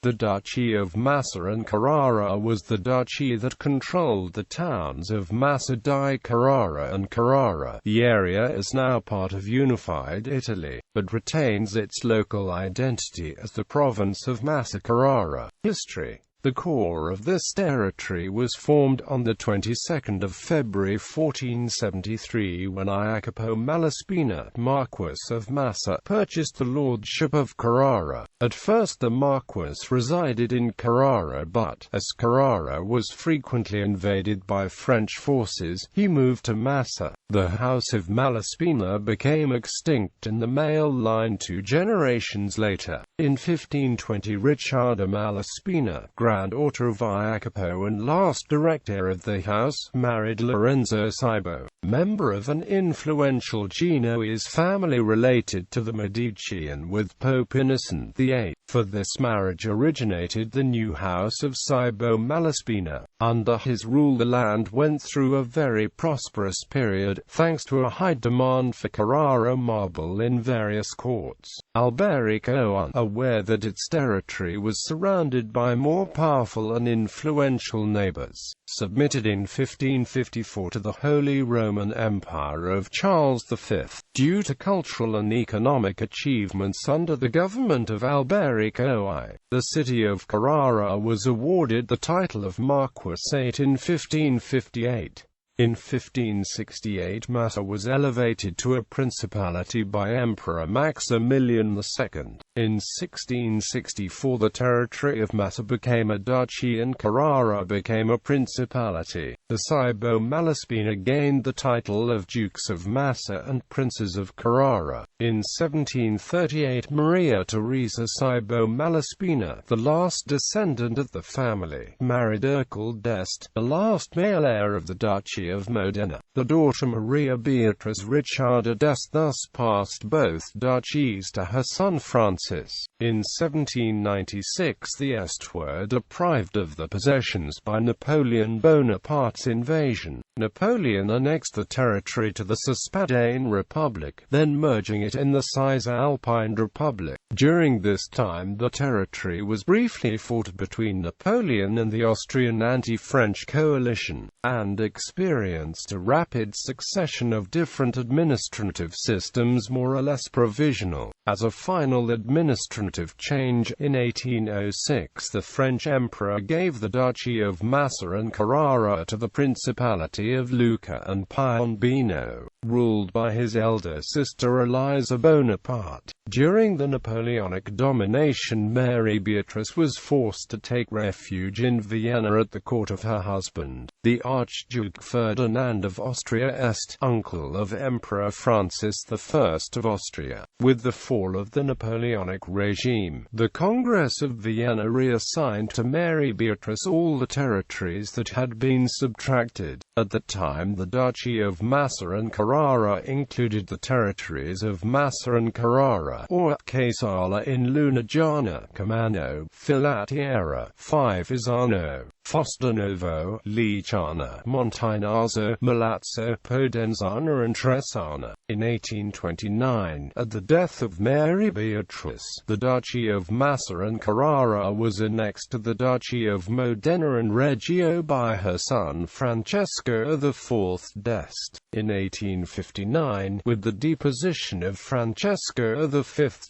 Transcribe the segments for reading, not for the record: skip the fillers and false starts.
The Duchy of Massa and Carrara was the duchy that controlled the towns of Massa-Carrara and Carrara. The area is now part of unified Italy, but retains its local identity as the province of Massa-Carrara. History. The core of this territory was formed on the 22nd of February 1473 when Jacopo Malaspina, Marquis of Massa, purchased the lordship of Carrara. At first the Marquis resided in Carrara, but, as Carrara was frequently invaded by French forces, he moved to Massa. The House of Malaspina became extinct in the male line 2 generations later. In 1520 Riccardo Malaspina, granddaughter of Jacopo and last director of the house, married Lorenzo Cibo, member of an influential Genoese family related to the Medici and with Pope Innocent VIII. For this marriage originated the new house of Cibo Malaspina. Under his rule the land went through a very prosperous period, thanks to a high demand for Carrara marble in various courts. Alberico, unaware that its territory was surrounded by more powerful and influential neighbors, submitted in 1554 to the Holy Roman Empire of Charles V. Due to cultural and economic achievements under the government of Alberico I, the city of Carrara was awarded the title of Marquisate in 1558. In 1568 Massa was elevated to a principality by Emperor Maximilian II. In 1664 the territory of Massa became a duchy and Carrara became a principality. The Cibo Malaspina gained the title of Dukes of Massa and Princes of Carrara. In 1738 Maria Teresa Cibo Malaspina, the last descendant of the family, married Ercole d'Este, the last male heir of the Duchy of Modena. The daughter Maria Beatrice Riccardo d'Este thus passed both duchies to her son Francis. In 1796 the Este were deprived of the possessions by Napoleon Bonaparte's invasion. Napoleon annexed the territory to the Cispadane Republic, then merging it in the Cisalpine Republic. During this time the territory was briefly fought between Napoleon and the Austrian anti-French coalition, and experienced a rapid succession of different administrative systems more or less provisional. As a final administrative change, in 1806 the French emperor gave the Duchy of Massa and Carrara to the Principality of Lucca and Piombino, ruled by his elder sister Eliza Bonaparte. During the Napoleonic domination, Mary Beatrice was forced to take refuge in Vienna at the court of her husband, the Archduke Ferdinand of Austria-Este, uncle of Emperor Francis I of Austria. With the fall of the Napoleonic regime, the Congress of Vienna reassigned to Mary Beatrice all the territories that had been subtracted. At the time the Duchy of Massa and Carrara included the territories of Massa and Carrara, or Casala in Lunigiana, Comano, Filatiera, Fivisano, Fosdenovo, Licciana, Montagnazzo, Milazzo, Podenzana and Tressana. In 1829, at the death of Mary Beatrice, the Duchy of Massa and Carrara was annexed to the Duchy of Modena and Reggio by her son Francesco IV d'Este. In 1859, with the deposition of Francesco V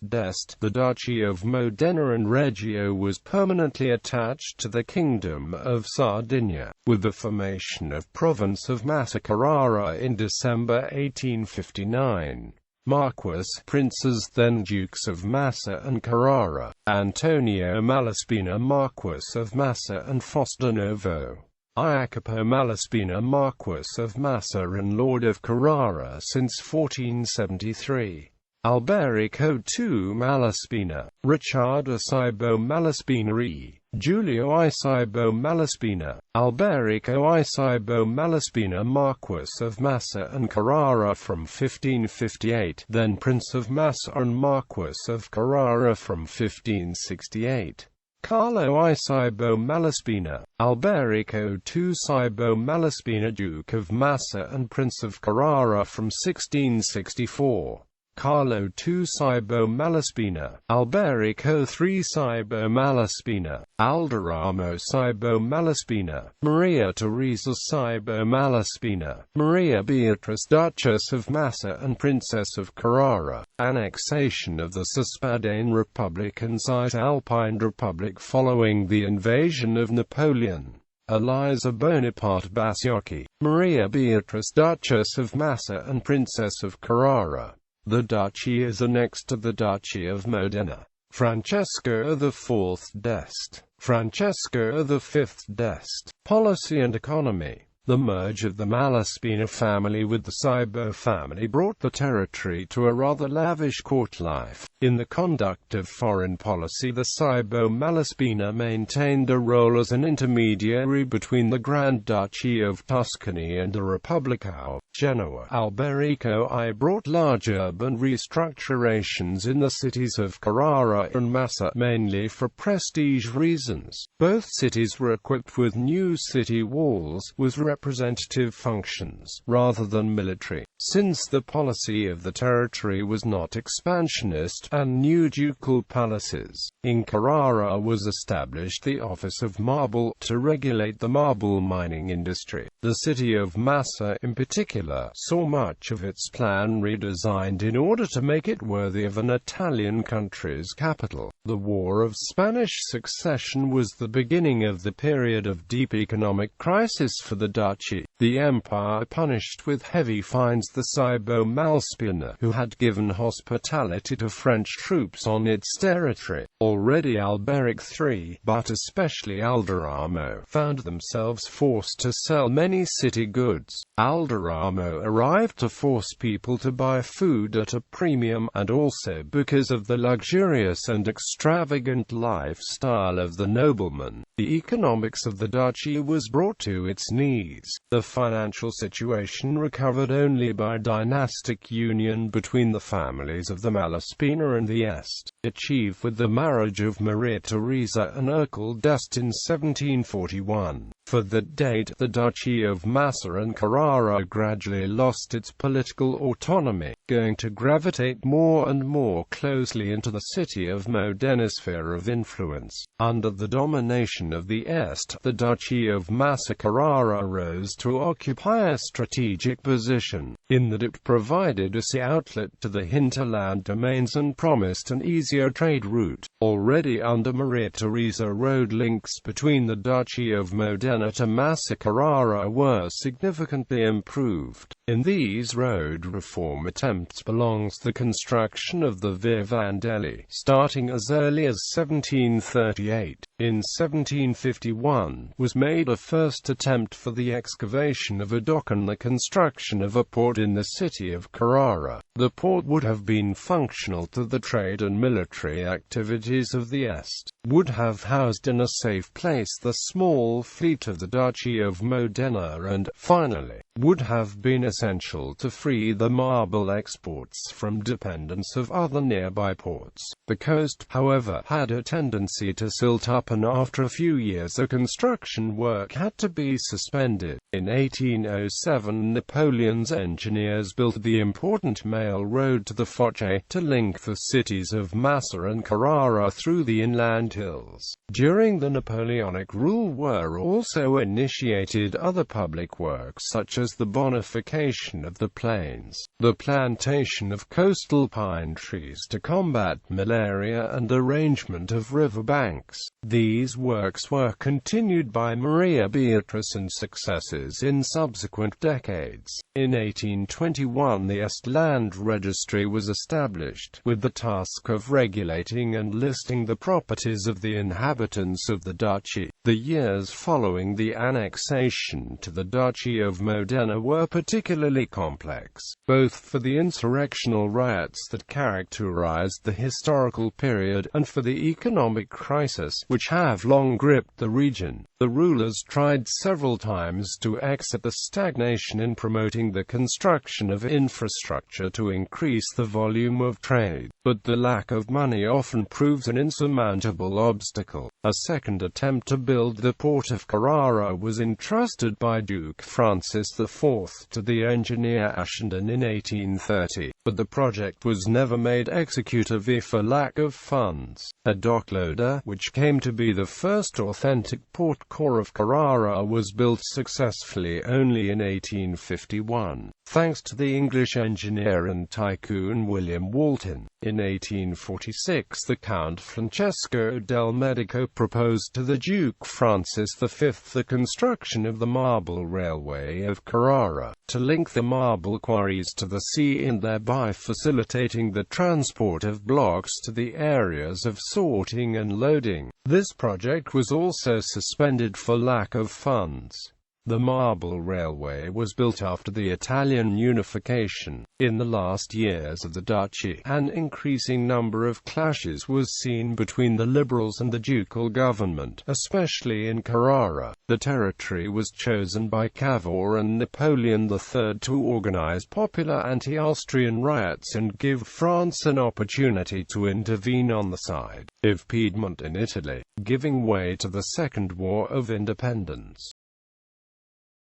d'Este, the Duchy of Modena and Reggio was permanently attached to the Kingdom of Sardinia. With the formation of Province of Massa-Carrara in December 1859, Marquis, Princes then Dukes of Massa and Carrara, Antonio Malaspina Marquis of Massa and Fosdenovo, Jacopo Malaspina Marquis of Massa and Lord of Carrara since 1473. Alberico II Malaspina, Riccardo Cibo Malaspina I, Giulio I Cibo Malaspina, Alberico I Cibo Malaspina Marquis of Massa and Carrara from 1558, then Prince of Massa and Marquis of Carrara from 1568. Carlo I Cibo Malaspina, Alberico II Cibo Malaspina Duke of Massa and Prince of Carrara from 1664. Carlo II Cibo Malaspina, Alberico III Cibo Malaspina, Alderamo Cibo Malaspina, Maria Teresa Cibo Malaspina, Maria Beatrice Duchess of Massa and Princess of Carrara, annexation of the Cispadane Republic and Cisalpine Republic following the invasion of Napoleon. Eliza Bonaparte Basiocchi, Maria Beatrice Duchess of Massa and Princess of Carrara. The duchy is annexed to the Duchy of Modena. Francesco IV d'Este. Francesco V d'Este. Policy and economy. The merge of the Malaspina family with the Cibo family brought the territory to a rather lavish court life. In the conduct of foreign policy, the Cibo Malaspina maintained a role as an intermediary between the Grand Duchy of Tuscany and the Republic of Genoa. Alberico I brought large urban restructurations in the cities of Carrara and Massa, mainly for prestige reasons. Both cities were equipped with new city walls, with representative functions, rather than military. Since the policy of the territory was not expansionist, and new ducal palaces in Carrara was established the Office of Marble, to regulate the marble mining industry. The city of Massa, in particular, saw much of its plan redesigned in order to make it worthy of an Italian country's capital. The War of Spanish Succession was the beginning of the period of deep economic crisis for the duchy. The empire punished with heavy fines the Cibo Malaspina, who had given hospitality to French troops on its territory. Already Alberic III, but especially Alderamo, found themselves forced to sell many city goods. Alderamo arrived to force people to buy food at a premium, and also because of the luxurious and extravagant lifestyle of the nobleman. The economics of the duchy was brought to its knees. The financial situation recovered only by dynastic union between the families of the Malaspina and the Este, achieved with the marriage of Maria Teresa and Urkel d'Este in 1741. For that date, the Duchy of Massa and Carrara gradually lost its political autonomy, going to gravitate more and more closely into the city of Modena's sphere of influence. Under the domination of the Este, the Duchy of Massa-Carrara rose to occupy a strategic position, in that it provided a sea outlet to the hinterland domains and promised an easier trade route. Already under Maria Teresa, road links between the Duchy of Modena to Massa-Carrara were significantly improved. In these road reform attempts belongs the construction of the Via Vandelli, starting as early as 1738. In 1751, was made a first attempt for the excavation of a dock and the construction of a port in the city of Carrara. The port would have been functional to the trade and military activities of the Este, would have housed in a safe place the small fleet of the Duchy of Modena and, finally, would have been essential to free the marble exports from dependence of other nearby ports. The coast, however, had a tendency to silt up, and after a few years the construction work had to be suspended. In 1807, Napoleon's engineers built the important mail road to the Foce, to link the cities of Massa and Carrara through the inland hills. During the Napoleonic rule were also initiated other public works such as the bonification of the plains, the plantation of coastal pine trees to combat malaria, and arrangement of river banks. These works were continued by Maria Beatrice and successors in subsequent decades. In 1821 the Este Land Registry was established, with the task of regulating and listing the properties of the inhabitants of the duchy. The years following the annexation to the Duchy of Modena were particularly complex, both for the insurrectional riots that characterized the historical period, and for the economic crisis, which have long gripped the region. The rulers tried several times to exit the stagnation in promoting the construction of infrastructure to increase the volume of trade, but the lack of money often proved an insurmountable obstacle. A second attempt to build the port of Carrara was entrusted by Duke Francis IV to the engineer Ashendon in 1830. but the project was never made executive for lack of funds. A dockloader, which came to be the first authentic port core of Carrara, was built successfully only in 1851, thanks to the English engineer and tycoon William Walton. In 1846, the Count Francesco del Medico proposed to the Duke Francis V the construction of the marble railway of Carrara, to link the marble quarries to the sea and thereby facilitating the transport of blocks to the areas of sorting and loading. This project was also suspended for lack of funds. The marble railway was built after the Italian unification. In the last years of the duchy, an increasing number of clashes was seen between the liberals and the ducal government, especially in Carrara. The territory was chosen by Cavour and Napoleon III to organize popular anti-Austrian riots and give France an opportunity to intervene on the side of Piedmont in Italy, giving way to the Second War of Independence.